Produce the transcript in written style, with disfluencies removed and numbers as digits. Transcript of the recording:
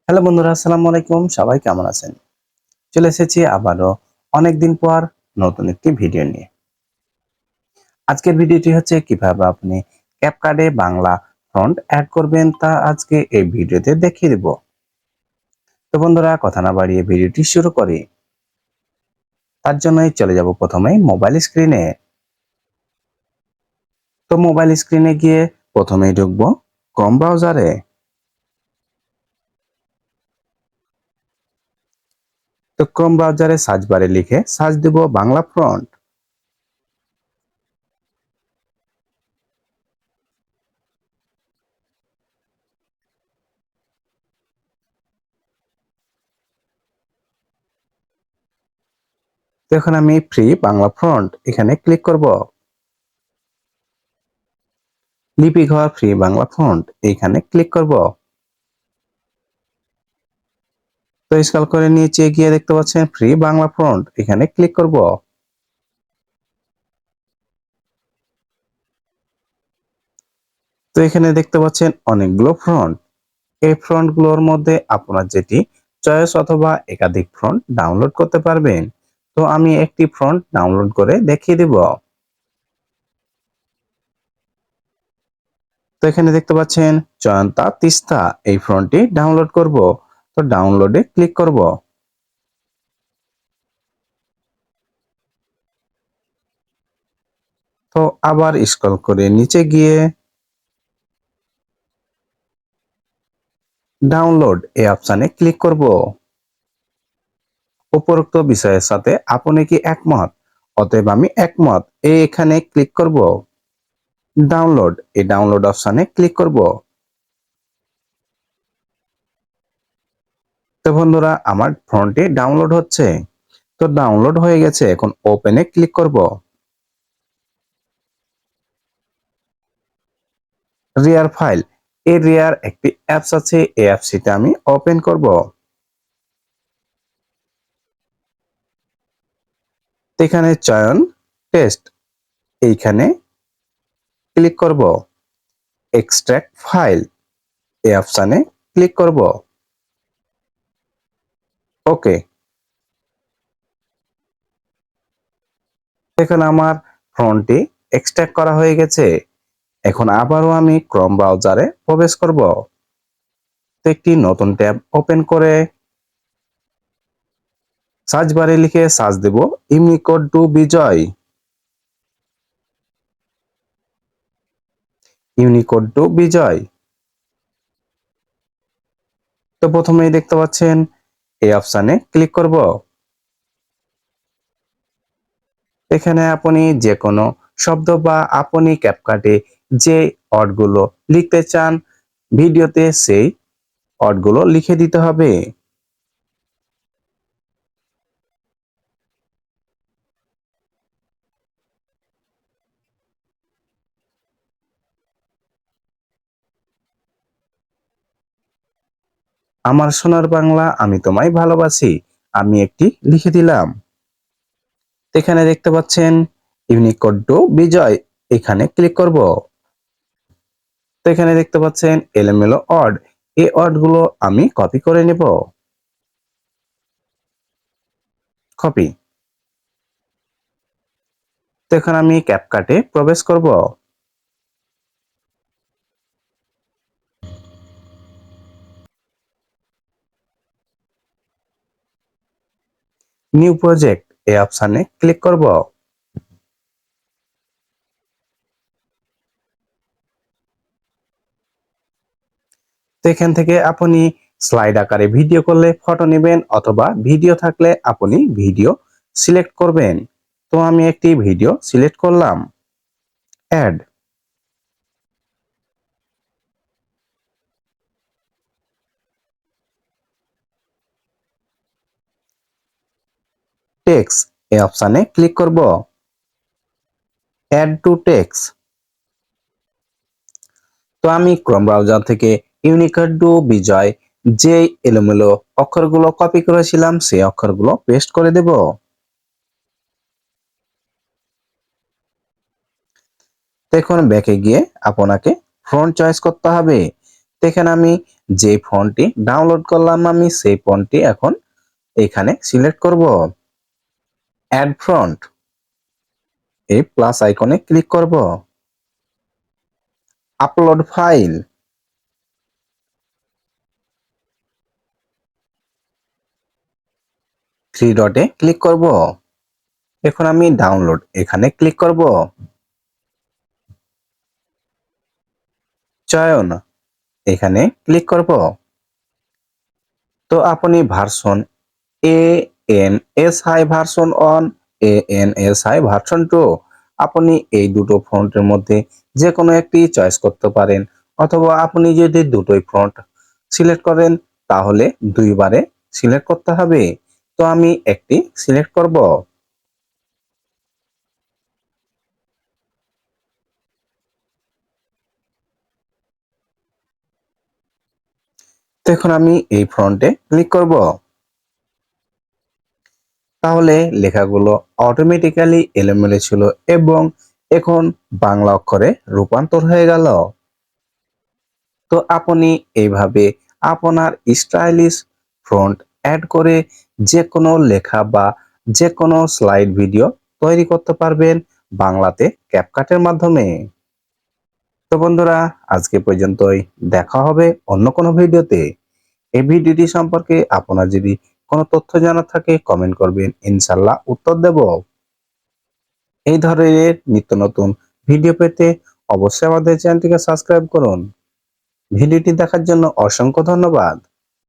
Hello বন্ধুরা, আসসালামু আলাইকুম। সবাই কেমন আছেন? চলে এসেছি আবারও অনেকদিন পর নতুন একটি ভিডিও নিয়ে। আজকের ভিডিওটি হচ্ছে কিভাবে আপনি ক্যাপকাটে বাংলা ফন্ট অ্যাড করবেন তা আজকে এই ভিডিওতে দেখিয়ে দেব। তো বন্ধুরা, কথা না বাড়িয়ে ভিডিওটি শুরু করি। তার জন্যই চলে যাব প্রথমেই মোবাইল স্ক্রিনে। তো মোবাইল স্ক্রিনে গিয়ে প্রথমেই ঢুকবো ক্রোম ব্রাউজারে। তো ক্রোম ব্রাউজারে সার্চ বারে লিখে সার্চ দেব বাংলা ফন্ট। তো এখন আমি ফ্রি বাংলা ফন্ট এখানে ক্লিক করব। লিপি ঘর ফ্রি বাংলা ফন্ট এইখানে ক্লিক করব। তো স্ক্রল করে নিচে গিয়ে দেখতে পাচ্ছেন ফ্রি বাংলা ফন্ট এখানে ক্লিক করব। তো এখানে দেখতে পাচ্ছেন অনেকগুলো ফন্ট। এই ফন্ট গুলোর মধ্যে আপনার যেটি চয়েস অথবা একাধিক ফন্ট ডাউনলোড করতে পারবেন। তো আমি একটি ফন্ট ডাউনলোড করে দেখিয়ে দেব। তো এখানে দেখতে পাচ্ছেন জয়ন্তা তিস্তা এই ফন্টটি ডাউনলোড করব। তো ডাউনলোডে ক্লিক করব। তো আবার স্ক্রল করে নিচে গিয়ে ডাউনলোড এই অপশনে ক্লিক করব। উপরোক্ত বিষয়ের সাথে আপনি কি একমত? অতএব আমি একমত এখানে ক্লিক করব। ডাউনলোড এই ডাউনলোড অপশনে ক্লিক করব। তো বন্ধুরা, আমার ফন্টটি ডাউনলোড হচ্ছে। তো ডাউনলোড হয়ে গেছে, এখন ওপেনে ক্লিক করব। রেয়ার ফাইল এই রেয়ার একটি অ্যাপস আছে, এই অ্যাপসটিতে আমি ওপেন করব। এখানে চয়ন টেস্ট এইখানে ক্লিক করব। এক্সট্রাক্ট ফাইল এই অপশনে ক্লিক করব। ওকে, এখানে আমার ফন্টটি এক্সট্রাক্ট করা হয়ে গেছে। এখন আবারও আমি ক্রোম ব্রাউজারে প্রবেশ করব। তো একটি নতুন ট্যাব ওপেন করে সার্চ বারে লিখে সার্চ দেব Unicode to Bijoy. Unicode to Bijoy. তো প্রথমেই দেখতে পাচ্ছেন এই অপশনে ক্লিক করব। এখানে আপনি যে কোনো শব্দ বা আপনি ক্যাপকাটে যে ওয়ার্ডগুলো লিখতে চান ভিডিওতে সেই ওয়ার্ডগুলো লিখে দিতে হবে। আমার সোনার বাংলা আমি তোমায় ভালোবাসি আমি একটি লিখে দিলাম। এখানে দেখতে পাচ্ছেন ইউনিকোড টু বিজয় এখানে ক্লিক করব। তো এখানে দেখতে পাচ্ছেন এলোমেলো ওয়ার্ড এই ওয়ার্ড গুলো আমি কপি করে নেব। কপি। তো এখন আমি ক্যাপকাটে প্রবেশ করব। নিউ প্রজেক্ট এই অপশনে ক্লিক করব। তো এখান থেকে আপনি স্লাইড আকারে ভিডিও করলে ফটো নেবেন অথবা ভিডিও থাকলে আপনি ভিডিও সিলেক্ট করবেন। তো আমি একটি ভিডিও সিলেক্ট করলাম। অ্যাড টেক্সট এই অপশনে ক্লিক করব। Add to text. তো আমি ক্রোম ব্রাউজার থেকে ইউনিকোড টু বিজয় যে এলোমেলো অক্ষরগুলো কপি করেছিলাম সেই অক্ষরগুলো পেস্ট করে দেব। দেখুন ব্যাকে গিয়ে আপনাকে ফন্ট চয়েস করতে হবে। এখানে আমি যে ফন্টটি ডাউনলোড করলাম আমি সেই ফন্টটি এখন এখানে সিলেক্ট করব। অ্যাড ফন্ট, এই প্লাস আইকনে ক্লিক করব। আপলোড ফাইল, থ্রি ডটে ক্লিক করব। এখন আমি ডাউনলোড এখানে ক্লিক করব। চয়ন, এখানে ক্লিক করব। তো আপনি version ANSI version 1, ANSI version 2, আপনি এই দুটো ফন্টের মধ্যে যে কোনো একটি চয়েস করতে পারেন, অথবা আপনি যদি দুটোই ফন্ট সিলেক্ট করেন তাহলে দুইবারে সিলেক্ট করতে হবে। তো আমি একটি সিলেক্ট করব। তো এখন আমি এই ফন্টে ক্লিক করব। তাহলে লেখাগুলো অটোমেটিক্যালি এলোমেলো ছিল এবং এখন বাংলা অক্ষরে রূপান্তর হয়ে গেল। তো আপনি এইভাবে আপনার স্টাইলিশ ফন্ট অ্যাড করে যে কোনো লেখা বা যে কোনো স্লাইড ভিডিও তৈরি করতে পারবেন বাংলাতে ক্যাপকাটের মাধ্যমে। তো বন্ধুরা, আজকে পর্যন্তই, দেখা হবে অন্য কোনো ভিডিওতে। এই ভিডিওটি সম্পর্কে আপনার যদি কোনো তথ্য জানা থাকে কমেন্ট করবেন, ইনশাল্লাহ উত্তর দেব। এই ধরনের নিত্য নতুন ভিডিও পেতে অবশ্যই আমাদের চ্যানেলটিকে সাবস্ক্রাইব করুন। ভিডিওটি দেখার জন্য অসংখ্য ধন্যবাদ।